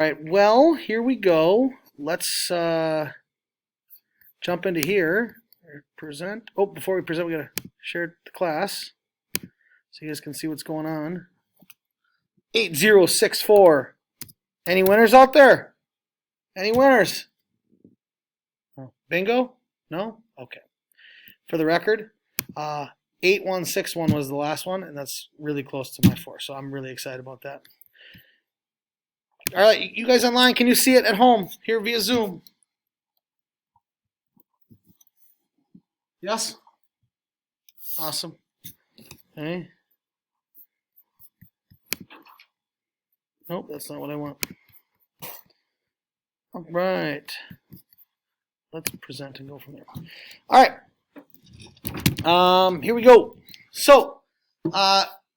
All right, well, here we go. Let's jump into here. Present. Oh, before we present, we gotta share the class so you guys can see what's going on. 8064. Any winners out there? Any winners? Oh, bingo? No? Okay. For the record, 8161 was the last one, and that's really close to my 4, so I'm really excited about that. All right, you guys online, can you see it at home here via Zoom? Yes? Awesome. Okay. Nope, that's not what I want. All right. Let's present and go from there. All right. Here we go. So,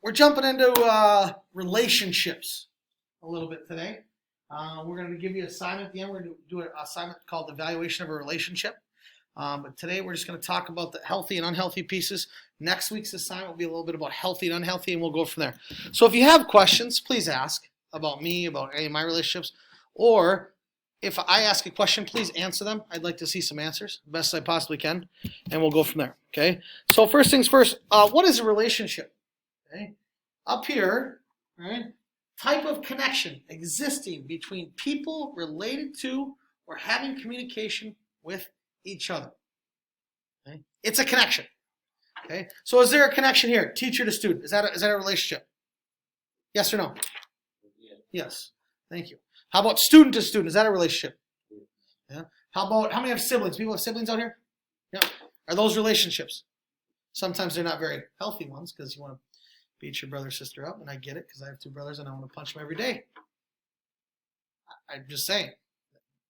we're jumping into relationships a little bit today. We're going to give you an assignment at the end. We're going to do an assignment called Evaluation of a Relationship. But today we're just going to talk about the healthy and unhealthy pieces. Next week's assignment will be a little bit about healthy and unhealthy, and we'll go from there. So if you have questions, please ask about me, about any of my relationships, or if I ask a question, please answer them. I'd like to see some answers, the best I possibly can, and we'll go from there. Okay. So first things first, what is a relationship? Okay. Up here, right? Type of connection existing between people related to or having communication with each other. Okay. It's a connection. Okay. So is there a connection here, teacher to student? Is that a relationship? Yes or no? Yes. Thank you. How about student to student? Is that a relationship? Yeah. How many have siblings? People have siblings out here? Yeah. Are those relationships? Sometimes they're not very healthy ones because you want to beat your brother or sister up, and I get it because I have 2 brothers and I want to punch them every day. I'm just saying.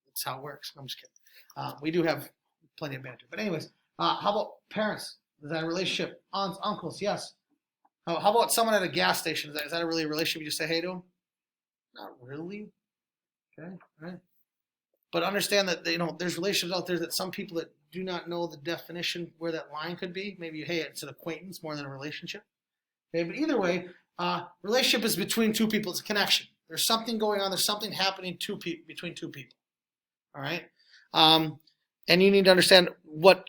That's how it works. I'm just kidding. We do have plenty of banter. But anyways, how about parents? Is that a relationship? Aunts, uncles? Yes. How about someone at a gas station? Is that really a relationship? You just say hey to them? Not really. Okay, all right. But understand that there's relationships out there that some people that do not know the definition where that line could be. Maybe hey, it's an acquaintance more than a relationship. Okay, but either way, relationship is between 2 people. It's a connection. There's something going on. There's something happening between 2 people. All right, and you need to understand what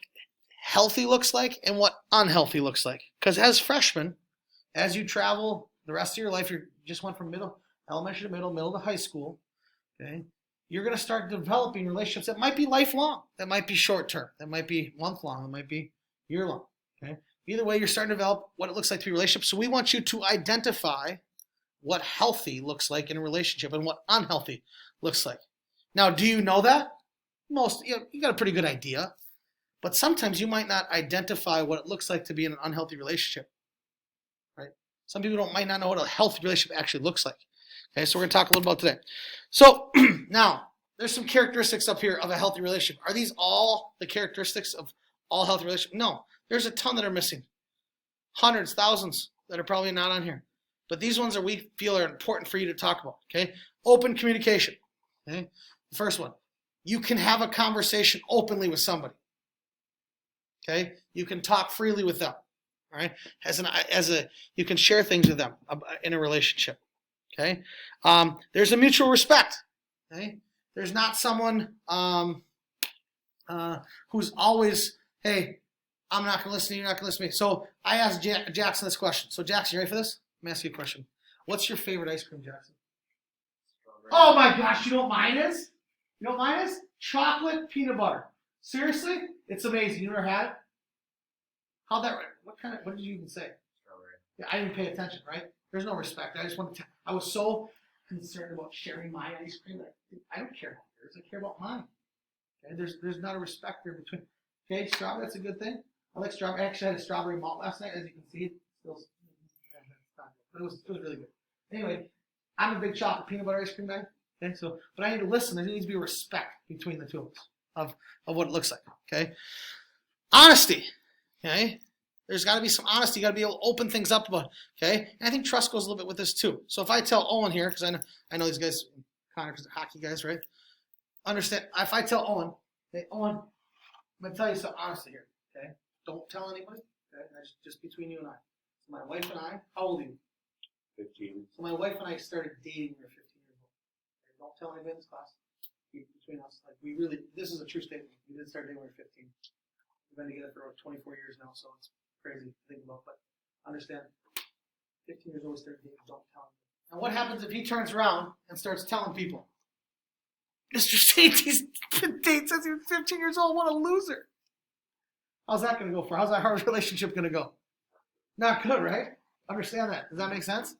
healthy looks like and what unhealthy looks like. Because as freshmen, as you travel the rest of your life, you just went from elementary to middle to high school. Okay, you're going to start developing relationships that might be lifelong, that might be short term, that might be month long, that might be year long. Okay, either way, you're starting to develop what it looks like to be a relationship. So we want you to identify what healthy looks like in a relationship and what unhealthy looks like. Now, do you know that? You got a pretty good idea, but sometimes you might not identify what it looks like to be in an unhealthy relationship. Right? Some people might not know what a healthy relationship actually looks like. Okay, so we're going to talk a little about today. So now, there's some characteristics up here of a healthy relationship. Are these all the characteristics of all healthy relationships? No, there's a ton that are missing. Hundreds, thousands that are probably not on here. But these ones we feel are important for you to talk about. Okay, open communication. Okay, the first one, you can have a conversation openly with somebody. Okay, you can talk freely with them. All right, you can share things with them in a relationship. Okay, there's a mutual respect. Okay, there's not someone who's always, hey, I'm not going to listen to you, you're not going to listen to me. So I asked Jackson this question. So Jackson, you ready for this? Let me ask you a question. What's your favorite ice cream, Jackson? Strawberry. Oh my gosh, you know what mine is? You know what mine is? Chocolate peanut butter. Seriously? It's amazing. You never had it? What did you even say? Strawberry. Yeah, I didn't pay attention, right? There's no respect. I was so concerned about sharing my ice cream that I don't care about yours. I care about mine. Okay? There's not a respect there between. Okay, strawberry, that's a good thing. I like strawberry. I actually had a strawberry malt last night, as you can see. It was really good. Anyway, I'm a big chocolate peanut butter ice cream guy. Okay, but I need to listen. There needs to be respect between the 2 of us of what it looks like. Okay, honesty. Okay, there's got to be some honesty. You got to be able to open things up about. Okay, and I think trust goes a little bit with this too. So if I tell Owen here, because I know these guys, Connor, hockey guys, right? Understand? If I tell Owen, hey Owen, I'm gonna tell you something honestly here. Okay, don't tell anybody. Okay, that's just between you and I. So my wife and I. How old are you? 15. So my wife and I started dating when we were 15 years old. Don't tell anybody in this class. Keep it between us. Like this is a true statement. We did start dating when we were 15. We've been together for 24 years now, so it's crazy to think about. But understand, 15 years old, start dating. Don't tell him. And what happens if he turns around and starts telling people? Mr. Sadie's been dating since he was 15 years old. What a loser. How's that going to go for? How's that hard relationship going to go? Not good, right? Understand that. Does that make sense?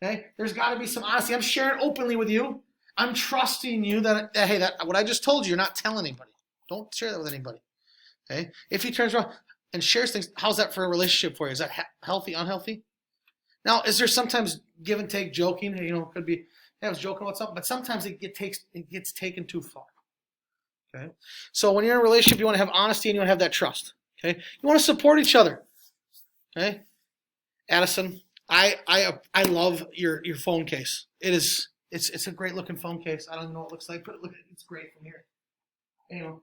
Okay? There's got to be some honesty. I'm sharing openly with you. I'm trusting you that hey, that what I just told you, you're not telling anybody. Don't share that with anybody. Okay? If he turns around and shares things, how's that for a relationship for you? Is that healthy, unhealthy? Now, is there sometimes give and take, joking? You know, it could be, I was joking about something, but sometimes it gets taken too far. Okay? So when you're in a relationship, you want to have honesty and you want to have that trust. Okay? You want to support each other. Okay? Addison, I love your phone case. It's a great looking phone case. I don't know what it looks like, but it's great from here. You know,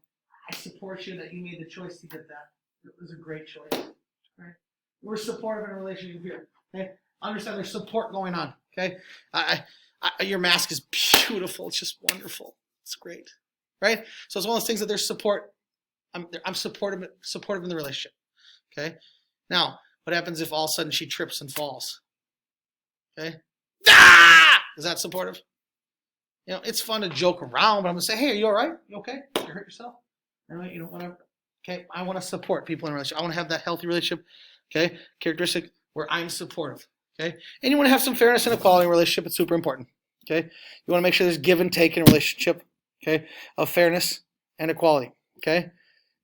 I support you that you made the choice to get that. It was a great choice. Right? We're supportive in a relationship here. Okay? Understand there's support going on. Okay? Your mask is beautiful. It's just wonderful. It's great. Right? So it's one of those things that there's support. I'm supportive in the relationship. Okay? Now, what happens if all of a sudden she trips and falls? Okay? Ah! Is that supportive? You know, it's fun to joke around, but I'm going to say, hey, are you all right? You okay? You hurt yourself? You know, whatever. Okay? I want to support people in a relationship. I want to have that healthy relationship. Okay? Characteristic where I'm supportive. Okay? And you want to have some fairness and equality in a relationship. It's super important. Okay? You want to make sure there's give and take in a relationship. Okay? Of fairness and equality. Okay?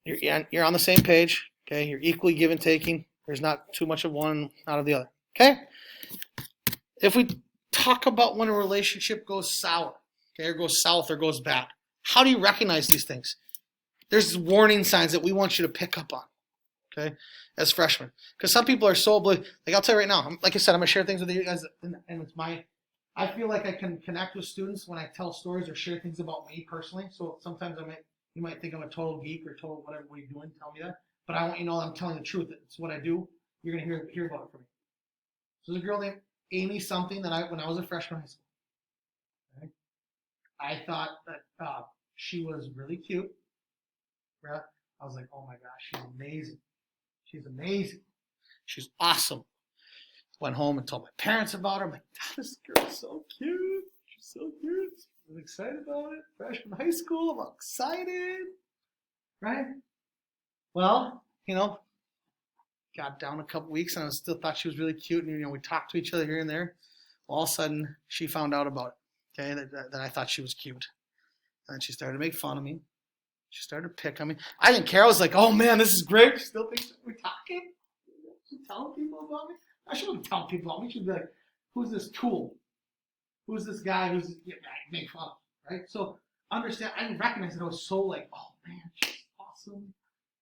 You're on the same page. Okay? You're equally give and taking. There's not too much of one out of the other. Okay? If we talk about when a relationship goes sour, okay, or goes south or goes bad, how do you recognize these things? There's warning signs that we want you to pick up on, okay, as freshmen. Because some people are so like I'll tell you right now, like I said, I'm going to share things with you guys, and it's I feel like I can connect with students when I tell stories or share things about me personally. So sometimes you might think I'm a total geek or total whatever, what are you doing, tell me that. But I want you to know that I'm telling the truth. It's what I do. You're going to hear about it from me. So there's a girl named Amy something that when I was a freshman in high school. Okay? I thought that she was really cute. Right? I was like, oh my gosh, she's amazing. She's amazing. She's awesome. Went home and told my parents about her. I'm like, this girl's so cute. She's so cute. I'm excited about it. Freshman high school. I'm excited. Right? Well, you know, got down a couple weeks and I still thought she was really cute. And, you know, we talked to each other here and there. All of a sudden, she found out about it. Okay, that I thought she was cute. And then she started to make fun of me. She started to pick on me. I didn't care. I was like, oh man, this is great. She still thinks we're talking? She's telling people about me? I shouldn't tell people about me. She'd be like, who's this tool? Who's this guy who's make fun of? Right? So understand, I didn't recognize it. I was so like, oh man, she's awesome.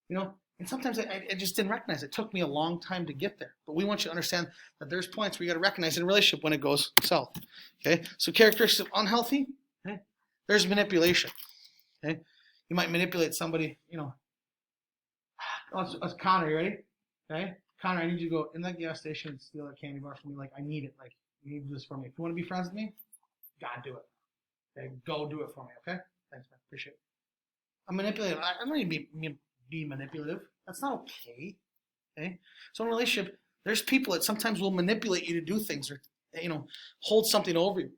You know? And sometimes I just didn't recognize it. It took me a long time to get there. But we want you to understand that there's points where you got to recognize in a relationship when it goes south. Okay? So characteristics of unhealthy, okay? There's manipulation. Okay? You might manipulate somebody, you know. Let's Connor, you ready? Okay? Connor, I need you to go in that gas station and steal that candy bar from me. Like, I need it. Like, you need to do this for me. If you want to be friends with me, gotta do it. Okay? Go do it for me, okay? Thanks, man. Appreciate it. I'm manipulative. I don't need to be manipulative. That's not okay. Okay? So in a relationship, there's people that sometimes will manipulate you to do things or, you know, hold something over you.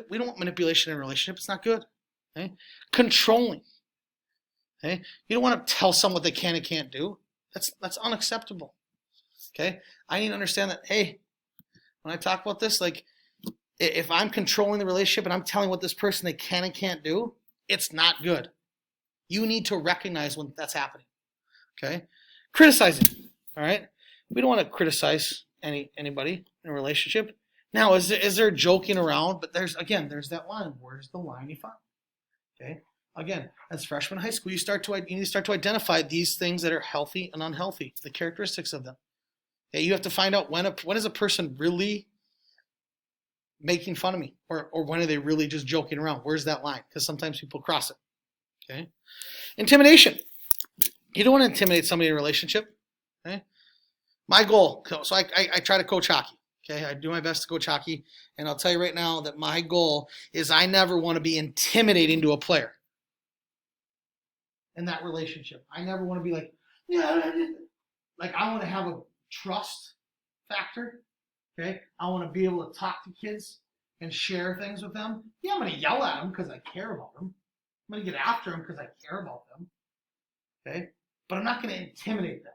We don't want manipulation in a relationship. It's not good. Okay? Controlling. Okay? You don't want to tell someone what they can and can't do. That's unacceptable. Okay? I need to understand that, hey, when I talk about this, like, if I'm controlling the relationship and I'm telling what this person they can and can't do, it's not good. You need to recognize when that's happening. Okay? Criticizing. All right? We don't want to criticize anybody in a relationship. Now, is there joking around? But there's that line. Where's the line you find? Okay? Again, as freshmen in high school, you need to start to identify these things that are healthy and unhealthy, the characteristics of them. Okay? You have to find out when is a person really making fun of me, or when are they really just joking around? Where's that line? Because sometimes people cross it. Okay? Intimidation. You don't want to intimidate somebody in a relationship. Okay? My goal, so I try to coach hockey. Okay, I do my best to coach hockey, and I'll tell you right now that my goal is I never want to be intimidating to a player in that relationship. I never want to be like, yeah, like I want to have a trust factor. Okay, I want to be able to talk to kids and share things with them. Yeah, I'm going to yell at them because I care about them. I'm going to get after them because I care about them. Okay, but I'm not going to intimidate them.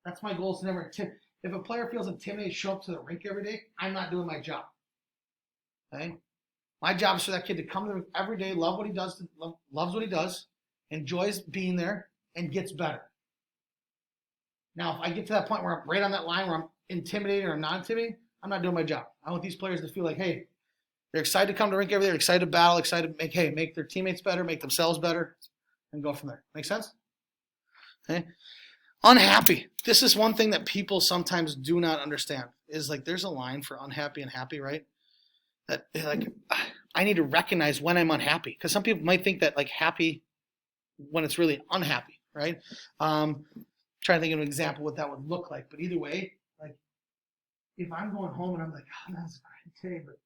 That's my goal is to never intimidate. If a player feels intimidated, show up to the rink every day, I'm not doing my job. Okay? My job is for that kid to come to the rink every day, love what he does, loves what he does, enjoys being there, and gets better. Now, if I get to that point where I'm right on that line where I'm intimidating or not intimidating, I'm not doing my job. I want these players to feel like, hey, they're excited to come to the rink every day, they're excited to battle, excited to make their teammates better, make themselves better, and go from there. Make sense? Okay? Unhappy. This is one thing that people sometimes do not understand. Is like there's a line for unhappy and happy, right? That like I need to recognize when I'm unhappy because some people might think that like happy when it's really unhappy, right? Trying to think of an example what that would look like, but either way, like if I'm going home and I'm like, oh, that was a great day, but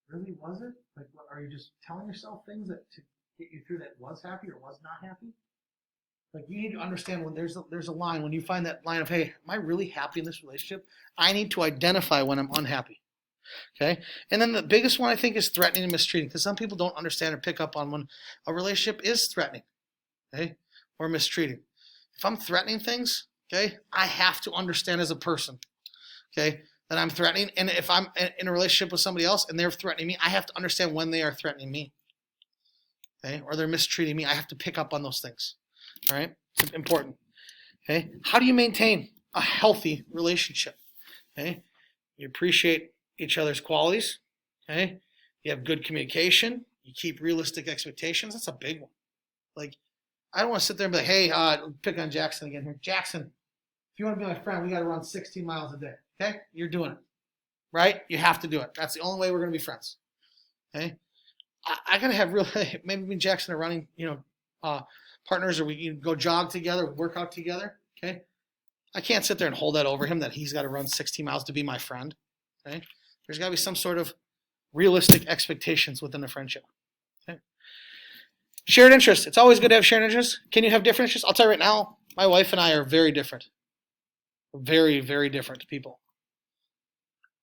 really was it? Like, what, are you just telling yourself things that to get you through that was happy or was not happy? Like you need to understand when there's a line, when you find that line of, hey, am I really happy in this relationship? I need to identify when I'm unhappy. Okay? And then the biggest one I think is threatening and mistreating because some people don't understand or pick up on when a relationship is threatening, okay, or mistreating. If I'm threatening things, okay, I have to understand as a person, okay, that I'm threatening. And if I'm in a relationship with somebody else and they're threatening me, I have to understand when they are threatening me, okay, or they're mistreating me. I have to pick up on those things. All right, it's important. Okay, how do you maintain a healthy relationship? Okay, you appreciate each other's qualities. Okay, you have good communication. You keep realistic expectations. That's a big one. Like, I don't want to sit there and be like, hey, pick on Jackson again here. Jackson, if you want to be my friend, we got to run 16 miles a day. Okay, you're doing it, right? You have to do it. That's the only way we're going to be friends. Okay, I got to have real. Maybe me and Jackson are running, partners, or we can go jog together, work out together, okay? I can't sit there and hold that over him that he's got to run 16 miles to be my friend, okay? There's got to be some sort of realistic expectations within a friendship, okay? Shared interests. It's always good to have shared interests. Can you have different interests? I'll tell you right now, my wife and I are very different. Very, very different people.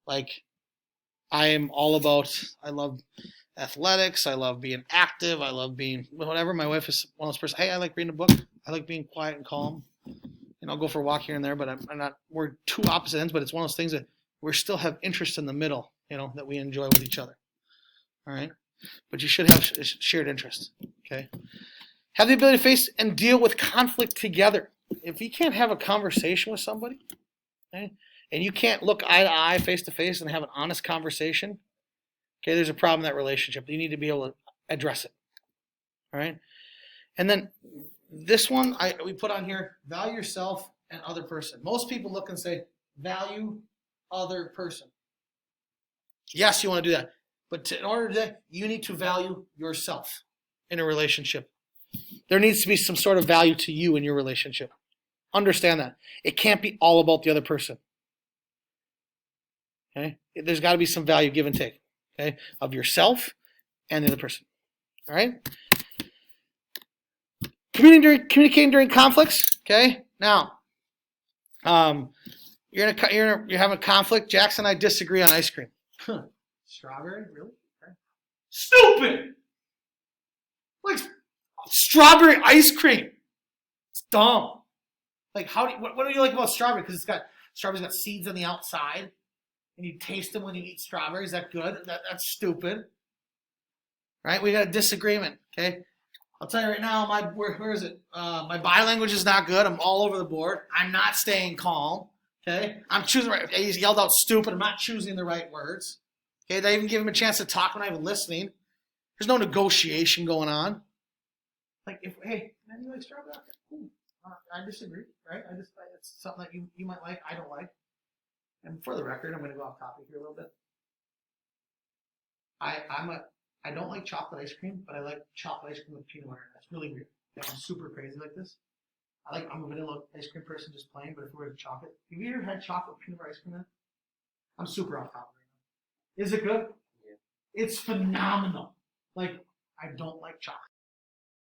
Like, I love athletics. I love being active. I love being whatever. My wife is one of those persons. Hey, I like reading a book. I like being quiet and calm. I'll go for a walk here and there, but I'm not. We're two opposite ends, but it's one of those things that we still have interest in the middle. That we enjoy with each other. All right, but you should have shared interest. Okay, have the ability to face and deal with conflict together. If you can't have a conversation with somebody, okay, and you can't look eye to eye, face to face, and have an honest conversation. Okay, there's a problem in that relationship. You need to be able to address it. All right? And then this one we put on here, value yourself and other person. Most people look and say, value other person. Yes, you want to do that. But in order to do that, you need to value yourself in a relationship. There needs to be some sort of value to you in your relationship. Understand that. It can't be all about the other person. Okay? There's got to be some value give and take. Okay, of yourself and the other person. All right. Communicating during conflicts. Okay. Now, you're having a conflict. Jackson and I disagree on ice cream. Strawberry, really? Okay. Stupid. Like strawberry ice cream. It's dumb. Like what do you like about strawberry? Because strawberry's got seeds on the outside. And you taste them when you eat strawberries. Is that good? That's stupid. Right? We got a disagreement. Okay? I'll tell you right now, where is it? My body language is not good. I'm all over the board. I'm not staying calm. Okay? I'm choosing right. He's yelled out stupid. I'm not choosing the right words. Okay? They even give him a chance to talk when I'm even listening. There's no negotiation going on. Like, hey, man, you like strawberry? Ooh, I disagree, right? It's something that you might like, I don't like. And for the record, I'm going to go off topic here a little bit. I don't like chocolate ice cream, but I like chocolate ice cream with peanut butter. That's really weird. I'm super crazy like this. I'm a vanilla ice cream person just plain, but if we were chocolate, have you ever had chocolate peanut butter ice cream then? I'm super off topic Is it good? Yeah. It's phenomenal. Like, I don't like chocolate.